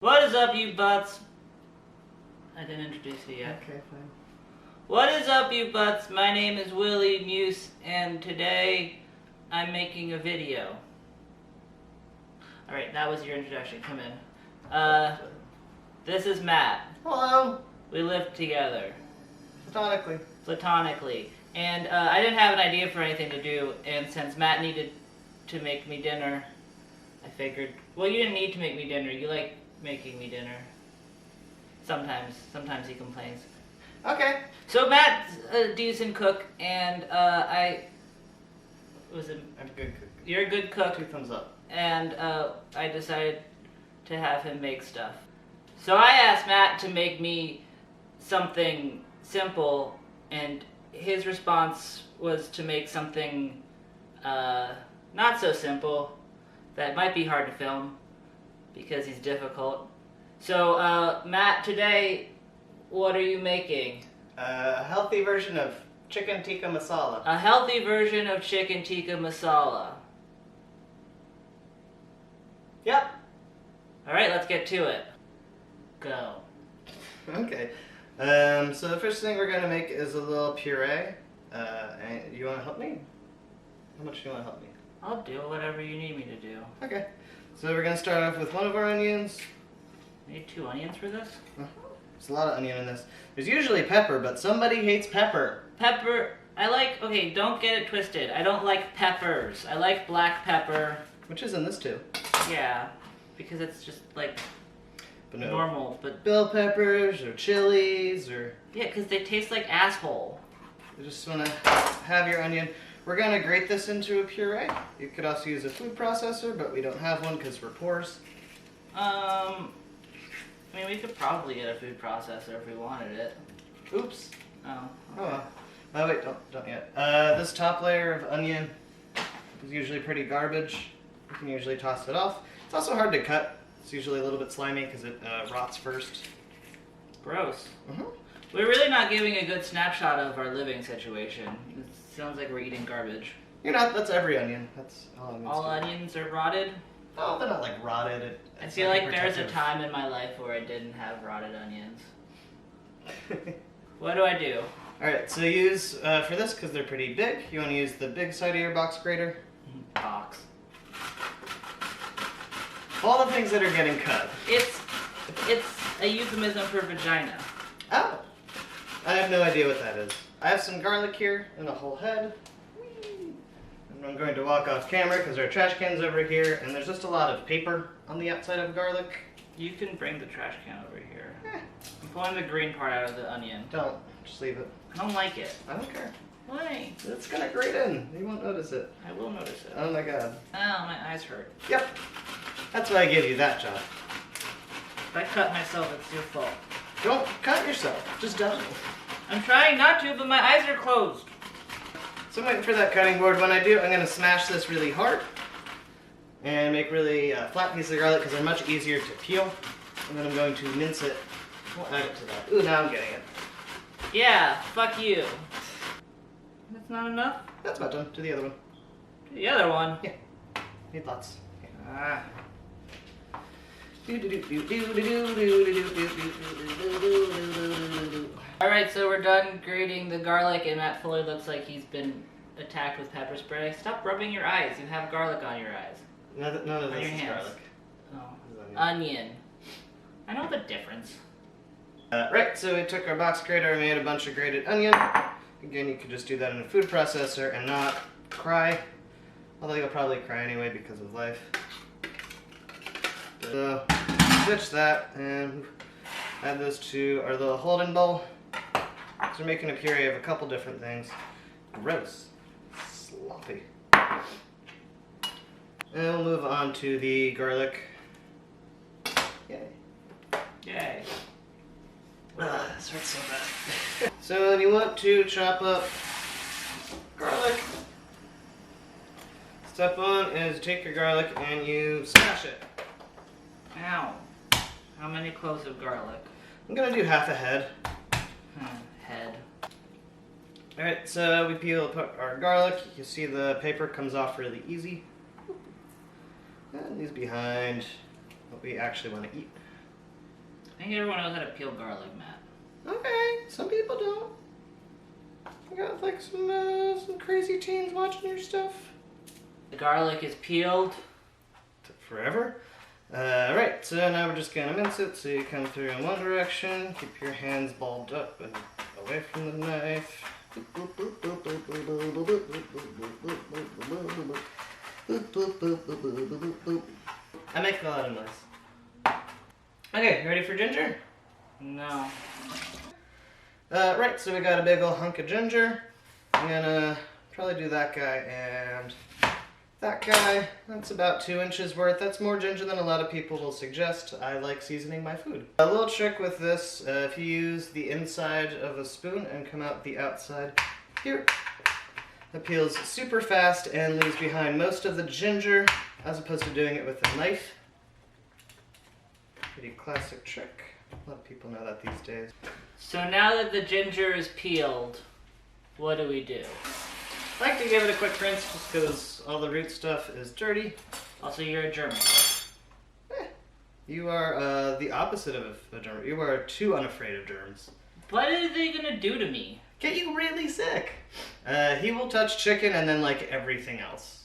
What is up, you butts? I didn't introduce you yet. Okay, fine. What is up, you butts? My name is Willie Muse, and today I'm making a video. Alright, that was your introduction. Come in. This is Matt. Hello. We live together. Platonically. And I didn't have an idea for anything to do, and since Matt needed to make me dinner, I figured, well, you didn't need to make me dinner. You like making me dinner. Sometimes he complains. Okay. So Matt's a decent cook, and I'm a good cook. you're a good cook, 2 thumbs up. and I decided to have him make stuff. So I asked Matt to make me something simple, and his response was to make something not so simple that might be hard to film because he's difficult. So Matt, today, what are you making? A healthy version of chicken tikka masala. A healthy version of chicken tikka masala. Yep. Alright, let's get to it. Go. Okay. So the first thing we're gonna make is a little puree. And you wanna help me? How much do you wanna help me? I'll do whatever you need me to do. Okay. So we're gonna start off with one of our onions. Need 2 onions for this? There's a lot of onion in this. There's usually pepper, but somebody hates pepper. Pepper, okay, don't get it twisted. I don't like peppers. I like black pepper. Which is in this too. Yeah, because it's just like But no. normal, but Bell peppers or chilies or... yeah, because they taste like asshole. You just want to have your onion. We're going to grate this into a puree. You could also use a food processor, but we don't have one because we're poors. I mean, we could probably get a food processor if we wanted it. Oops. Oh. Okay. Oh, well. Oh, wait, don't yet. This top layer of onion is usually pretty garbage. You can usually toss it off. It's also hard to cut. It's usually a little bit slimy because it rots first. Gross. Mm-hmm. We're really not giving a good snapshot of our living situation. It sounds like we're eating garbage. You're not. That's every onion. That's all onions. All onions are rotted? Oh, they're not like rotted. I feel like there's a time in my life where I didn't have rotted onions. What do I do? Alright, so use, for this, because they're pretty big, you want to use the big side of your box grater. Box. All the things that are getting cut. It's a euphemism for vagina. Oh! I have no idea what that is. I have some garlic here in a whole head. And I'm going to walk off camera because our trash can's over here, and there's just a lot of paper on the outside of garlic. You can bring the trash can over here. I'm pulling the green part out of the onion. Don't. Just leave it. I don't like it. I don't care. Why? It's gonna grate in. You won't notice it. I will notice it. Oh my god. Oh, my eyes hurt. Yep. That's why I gave you that job. If I cut myself, it's your fault. Don't cut yourself. Just don't. I'm trying not to, but my eyes are closed. So I'm waiting for that cutting board. When I do, I'm going to smash this really hard and make really flat pieces of garlic because they're much easier to peel. And then I'm going to mince it. We'll add it to that. Ooh, now I'm getting it. Yeah, fuck you. That's not enough? That's about done. Do the other one. The other one? Yeah. Need lots. Ah. Alright, so we're done grating the garlic, and Matt Fuller looks like he's been attacked with pepper spray. Stop rubbing your eyes. You have garlic on your eyes. None of On this your is hands. garlic. Oh. This is Onion. I know the difference. Right, so we took our box grater and made a bunch of grated onion. Again, you could just do that in a food processor and not cry. Although you'll probably cry anyway because of life. So, switch that and add this to our little holding bowl. So we're making a puree of a couple different things. Gross. Sloppy. And we'll move on to the garlic. Yay. Yay. This hurts so bad. So when you want to chop up garlic, step one is take your garlic and you smash it. Ow. How many cloves of garlic? I'm gonna do half a head. Head. Alright, so we peel our garlic. You see the paper comes off really easy. And leaves behind what we actually want to eat. I think everyone knows how to peel garlic, Matt. Okay, some people don't. You got like some crazy teens watching your stuff. The garlic is peeled. Took forever. Right, so now we're just gonna mince it so you come through in one direction. Keep your hands balled up and away from the knife. I make a lot of noise. Okay, you ready for ginger? No. Right, so we got a big old hunk of ginger. I'm gonna probably do that guy and that guy. That's about 2 inches worth. That's more ginger than a lot of people will suggest. I like seasoning my food. A little trick with this, if you use the inside of a spoon and come out the outside here, it peels super fast and leaves behind most of the ginger as opposed to doing it with a knife. Pretty classic trick. A lot of people know that these days. So now that the ginger is peeled, what do we do? I like to give it a quick rinse just because all the root stuff is dirty. Also, you're a German. You are the opposite of a germ. You are too unafraid of germs. What are they gonna do to me? Get you really sick. He will touch chicken and then like everything else.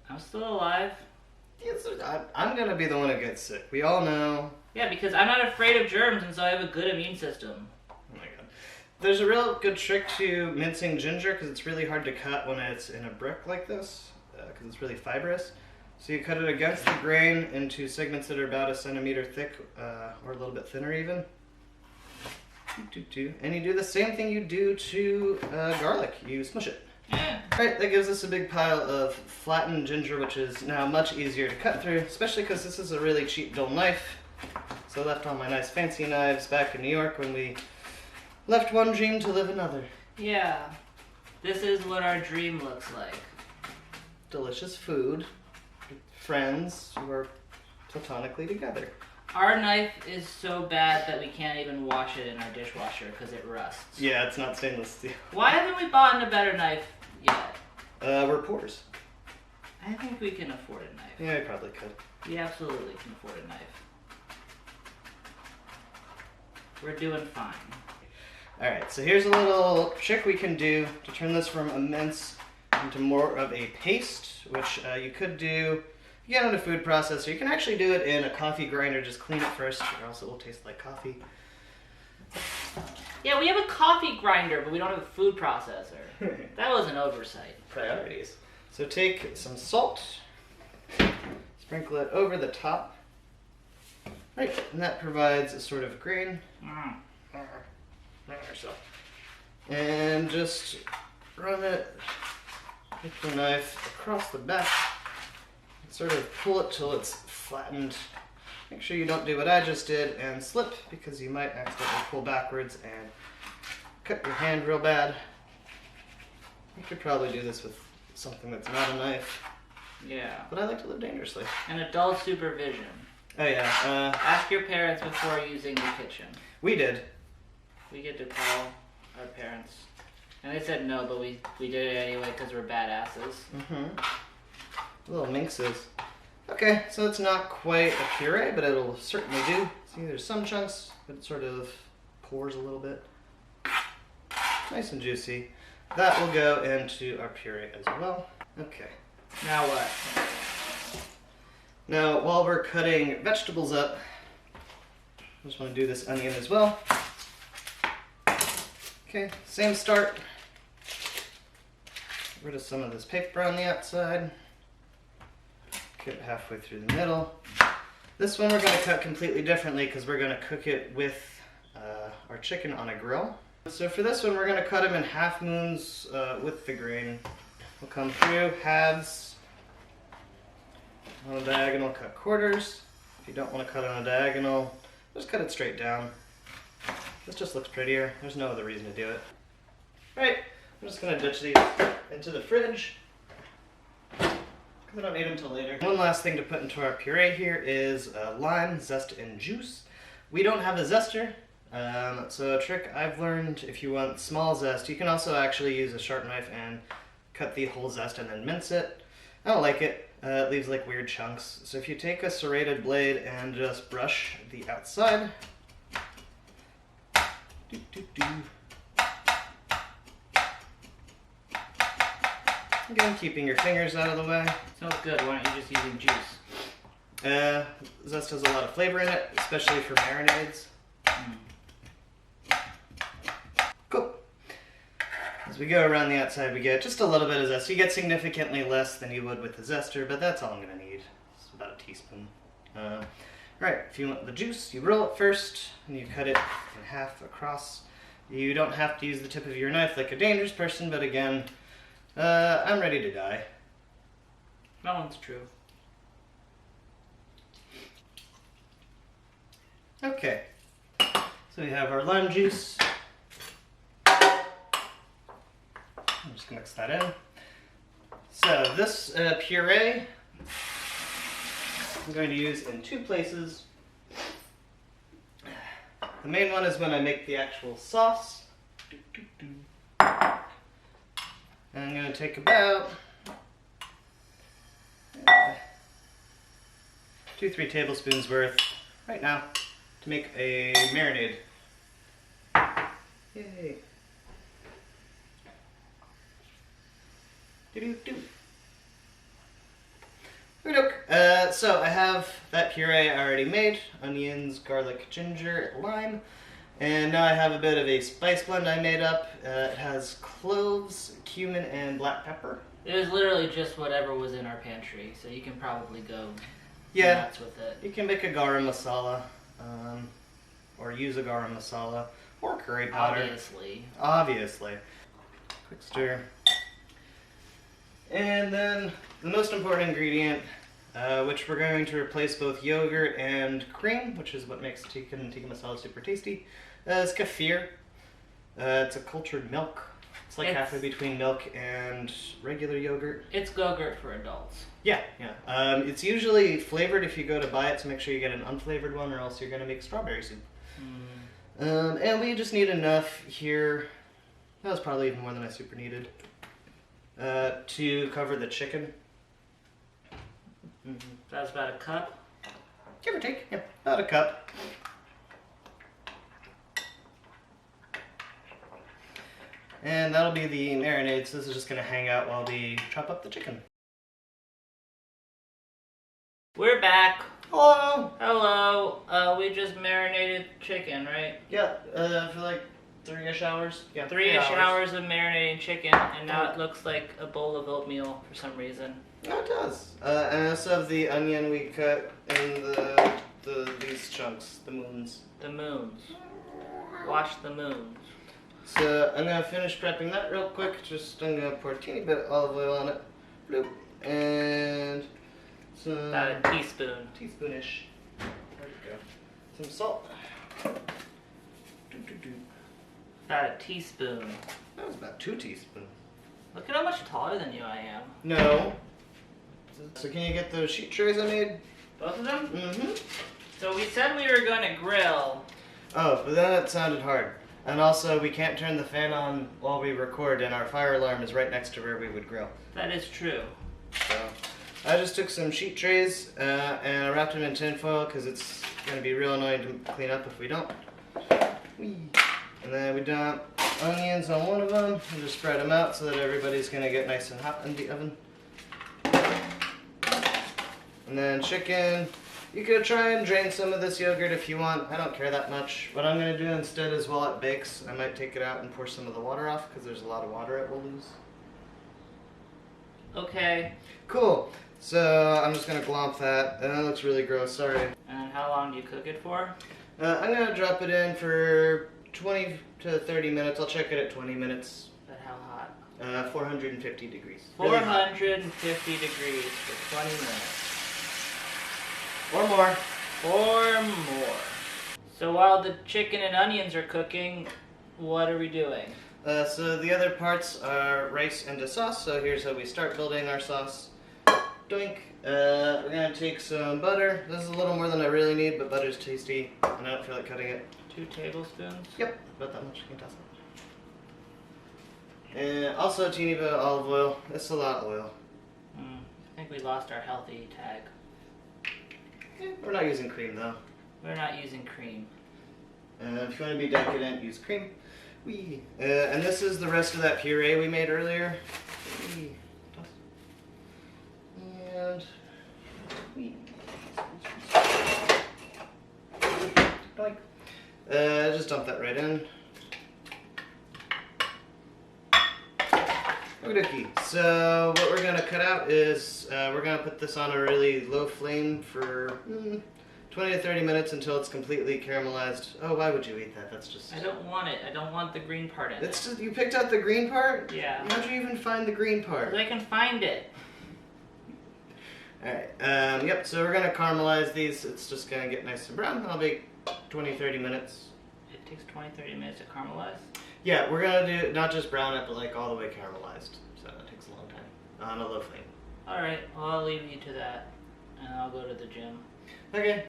I'm still alive. Yes, I'm gonna be the one who gets sick. We all know. Yeah, because I'm not afraid of germs and so I have a good immune system. Oh my god. There's a real good trick to mincing ginger because it's really hard to cut when it's in a brick like this because it's really fibrous. So you cut it against the grain into segments that are about 1 centimeter thick or a little bit thinner even. And you do the same thing you do to garlic. You smush it. Yeah. Alright, that gives us a big pile of flattened ginger, which is now much easier to cut through, especially because this is a really cheap, dull knife. So I left all my nice fancy knives back in New York when we left one dream to live another. Yeah. This is what our dream looks like. Delicious food, friends who are platonically together. Our knife is so bad that we can't even wash it in our dishwasher because it rusts. Yeah, it's not stainless steel. Why haven't we bought a better knife yet? We're poors. I think we can afford a knife. Yeah, we probably could. We absolutely can afford a knife. We're doing fine. Alright, so here's a little trick we can do to turn this from a mince into more of a paste, which you could do. You get it in a food processor. You can actually do it in a coffee grinder. Just clean it first, or else it will taste like coffee. Yeah, we have a coffee grinder, but we don't have a food processor. That was an oversight. Priorities. So take some salt, sprinkle it over the top. Right, and that provides a sort of grain. And just run it with the knife across the back. Sort of pull it till it's flattened. Make sure you don't do what I just did and slip because you might accidentally pull backwards and cut your hand real bad. You could probably do this with something that's not a knife. Yeah. But I like to live dangerously. And adult supervision. Oh yeah. Ask your parents before using the kitchen. We did. We get to call our parents. And they said no, but we did it anyway because we're badasses. Little minxes. Okay, so it's not quite a puree, but it'll certainly do. See, there's some chunks, but it sort of pours a little bit. Nice and juicy. That will go into our puree as well. Okay. Now what? Now, while we're cutting vegetables up, I just want to do this onion as well. Okay, same start. Get rid of some of this paper on the outside. Cut it halfway through the middle. This one we're going to cut completely differently because we're going to cook it with our chicken on a grill. So for this one, we're going to cut them in half moons with the grain. We'll come through halves. On a diagonal, cut quarters. If you don't want to cut on a diagonal, just cut it straight down. This just looks prettier. There's no other reason to do it. Right, I'm just going to ditch these into the fridge. We don't need them until later. One last thing to put into our puree here is lime, zest, and juice. We don't have a zester, so a trick I've learned, if you want small zest, you can also actually use a sharp knife and cut the whole zest and then mince it. I don't like it. It leaves like weird chunks. So if you take a serrated blade and just brush the outside. Again, keeping your fingers out of the way. Smells good. Why aren't you just using juice? Zest has a lot of flavor in it, especially for marinades. Cool. As we go around the outside, we get just a little bit of zest. You get significantly less than you would with the zester, but that's all I'm going to need. It's about a teaspoon. Right, if you want the juice, you roll it first, and you cut it in half across. You don't have to use the tip of your knife like a dangerous person, but again, I'm ready to die. That one's true. Okay, so we have our lime juice. I'm just gonna mix that in. So this puree I'm going to use in two places. The main one is when I make the actual sauce. And I'm going to take about 2-3 tablespoons worth right now to make a marinade. Yay. So I have that puree already made, onions, garlic, ginger, lime, and now I have a bit of a spice blend I made up. It has cloves, cumin, and black pepper. It was literally just whatever was in our pantry, so you can probably go nuts with it. You can make a garam masala, or use a garam masala, or curry powder. Obviously. Quick stir. And then the most important ingredient, which we're going to replace both yogurt and cream, which is what makes tikka masala super tasty, is kefir. It's a cultured milk. It's like halfway between milk and regular yogurt. It's Go-Gurt for adults. Yeah. It's usually flavored if you go to buy it, so make sure you get an unflavored one or else you're going to make strawberry soup. And we just need enough here. That was probably even more than I super needed. To cover the chicken. That's about a cup? Give or take, yeah, about a cup. And that'll be the marinade, so this is just going to hang out while we chop up the chicken. We're back. Hello! Hello. We just marinated chicken, right? Yeah, for like 3-ish hours. Yeah, 3-ish hours of marinating chicken, and now it looks like a bowl of oatmeal for some reason. No, it does. And also the onion we cut in these chunks, the moons. The moons. Watch the moons. So I'm gonna finish prepping that real quick. I'm gonna pour a teeny bit of olive oil on it. Bloop. And some About a teaspoon. Teaspoonish. There we go. Some salt. About a teaspoon. That was about 2 teaspoons. Look at how much taller than you I am. No. So can you get those sheet trays I made? Both of them? Mm-hmm. So we said we were going to grill. Oh, but then it sounded hard. And also, we can't turn the fan on while we record, and our fire alarm is right next to where we would grill. That is true. So, I just took some sheet trays, and I wrapped them in tin foil, because it's going to be real annoying to clean up if we don't. Whee! And then we dump onions on one of them, and just spread them out so that everybody's going to get nice and hot in the oven. And then chicken. You could try and drain some of this yogurt if you want. I don't care that much. What I'm going to do instead is while it bakes, I might take it out and pour some of the water off because there's a lot of water it will lose. Okay. Cool. So I'm just going to glomp that. That looks really gross, sorry. And how long do you cook it for? I'm going to drop it in for 20 to 30 minutes. I'll check it at 20 minutes. But how hot? 450 degrees. 450 degrees for 20 minutes. Or more. Or more. So while the chicken and onions are cooking, what are we doing? So the other parts are rice and a sauce. So here's how we start building our sauce. Doink. We're going to take some butter. This is a little more than I really need, but butter's tasty, and I don't feel like cutting it. 2 tablespoons? Yep, about that much. You can toss it. And also a teeny bit of olive oil. It's a lot of oil. I think we lost our healthy tag. We're not using cream though. We're not using cream. If you want to be decadent, use cream. And this is the rest of that puree we made earlier. And just dump that right in. Okay, so what we're gonna cut out is we're gonna put this on a really low flame for 20 to 30 minutes until it's completely caramelized. Oh, why would you eat that? That's just... I don't want it. I don't want the green part in it. It's just, you picked out the green part? Yeah. How'd you even find the green part? 'Cause I can find it. Alright, yep, so we're gonna caramelize these. It's just gonna get nice and brown. That'll be 20-30 minutes. It takes 20-30 minutes to caramelize? Yeah, we're gonna do not just brown it, but like all the way caramelized. So it takes a long time on a low flame. Alright, well I'll leave you to that. And I'll go to the gym. Okay.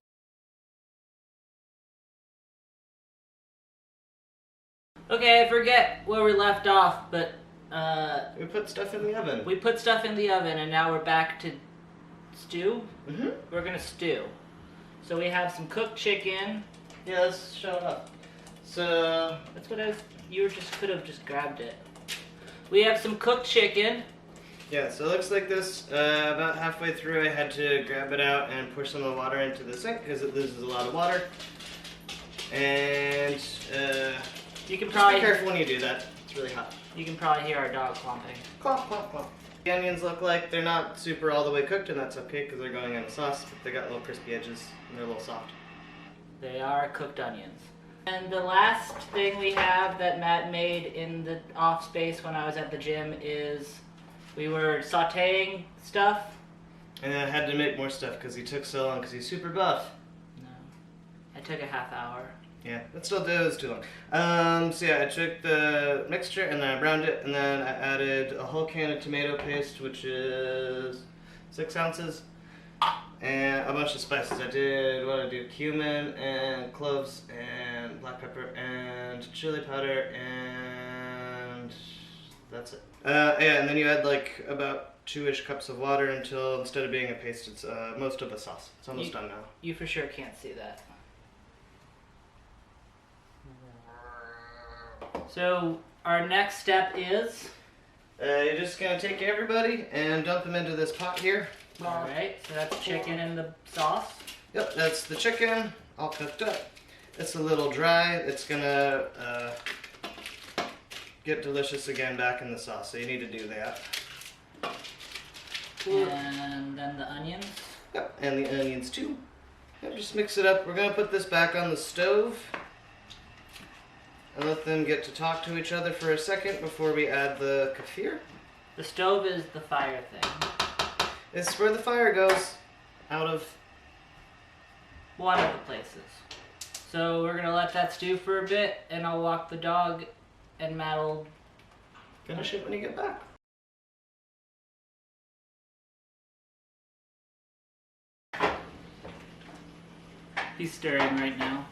Okay, I forget where we left off, but We put stuff in the oven. we put stuff in the oven and now we're back to stew. Mm-hmm. We're gonna stew. So we have some cooked chicken. Yeah, let's show it off. So... That's what I was, you could have just grabbed it. We have some cooked chicken. Yeah, so it looks like this. About halfway through I had to grab it out and push some of the water into the sink because it loses a lot of water. And You can just probably be careful when you do that. It's really hot. You can probably hear our dog clomping. Clomp, clomp, clomp. The onions look like they're not super all the way cooked, and that's okay because they're going in the sauce, but they got little crispy edges and they're a little soft. They are cooked onions. And the last thing we have that Matt made in the off space when I was at the gym is we were sauteing stuff. And I had to make more stuff because he took so long because he's super buff. No, I took a half hour. Yeah, but still it was too long. So yeah, I took the mixture and then I browned it and then I added a whole can of tomato paste, which is 6 ounces, and a bunch of spices. I did cumin and cloves and black pepper and chili powder, and that's it. Yeah, and then you add like about 2-ish cups of water until instead of being a paste, it's most of a sauce. It's almost done now. You for sure can't see that. So our next step is... You're just gonna take everybody and dump them into this pot here. Alright, so that's chicken in the sauce. Yep, that's the chicken, all cooked up. It's a little dry. It's gonna get delicious again back in the sauce, so you need to do that. And then the onions. Yep, and the onions too. Yep, just mix it up. We're gonna put this back on the stove and let them get to talk to each other for a second before we add the kefir. The stove is the fire thing. It's where the fire goes, out of... One of the places. So we're gonna let that stew for a bit, and I'll walk the dog, and Matt'll Finish it when you get back. He's stirring right now.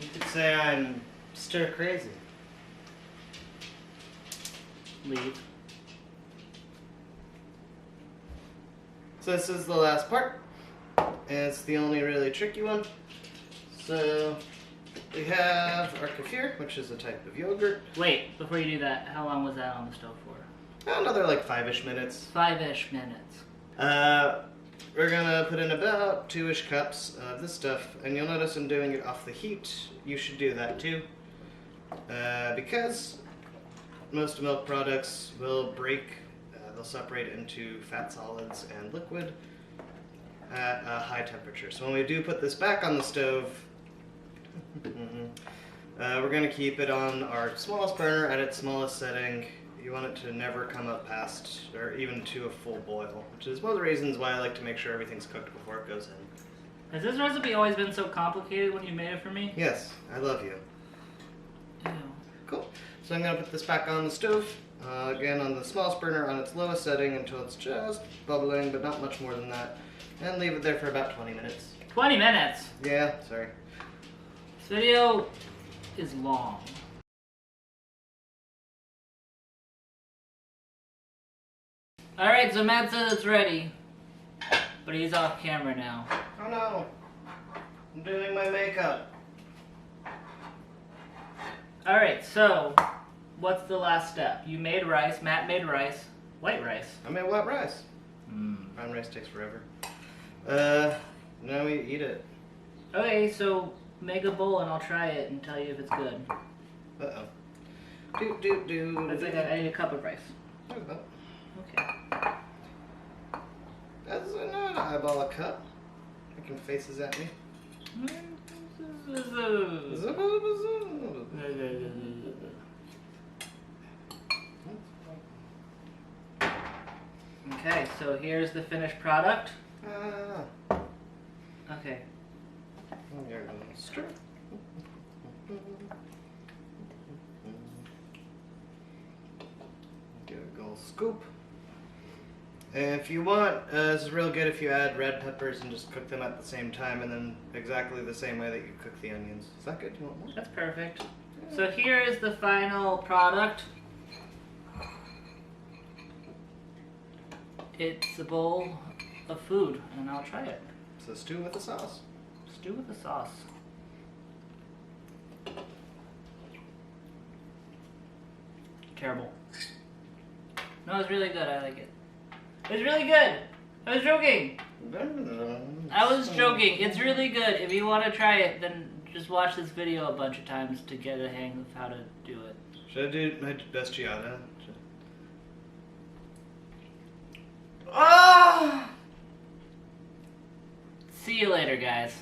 You could say I'm stir crazy. Leave. So this is the last part, and it's the only really tricky one. So we have our kefir, which is a type of yogurt. Wait, before you do that, how long was that on the stove for? Another like 5-ish minutes. 5-ish minutes. We're gonna put in about 2-ish cups of this stuff, and you'll notice I'm doing it off the heat. You should do that too, because most milk products will break. They'll separate into fat solids and liquid at a high temperature. So when we do put this back on the stove, we're going to keep it on our smallest burner at its smallest setting. You want it to never come up past or even to a full boil, which is one of the reasons why I like to make sure everything's cooked before it goes in. Has this recipe always been so complicated when you made it for me? Yes, I love you. Ew. Cool. So I'm going to put this back on the stove. Again, on the smallest burner on its lowest setting until it's just bubbling, but not much more than that. And leave it there for about 20 minutes. 20 minutes? Yeah, sorry. This video is long. Alright, so Matt says it's ready. But he's off camera now. Oh no. I'm doing my makeup. Alright, so what's the last step? You made rice, Matt made rice. White rice. I made wet rice. Brown rice takes forever. Now we eat it. Okay, so make a bowl and I'll try it and tell you if it's good. Uh-oh. It's like I need a cup of rice. There we go. Okay. That's not an eyeball a cup. Making faces at me. Okay, so here's the finished product. Ah. Okay. You're gonna stir. Get a gold scoop. And if you want, this is real good if you add red peppers and just cook them at the same time and then exactly the same way that you cook the onions. Is that good? You want more? That's perfect. So here is the final product. It's a bowl of food, and I'll try it. It's a stew with a sauce. Stew with the sauce. Terrible. No, it's really good. I like it. It's really good. I was joking. I was joking. It's really good. If you want to try it, then just watch this video a bunch of times to get a hang of how to do it. Should I do my best Giada? Ah! See you later, guys.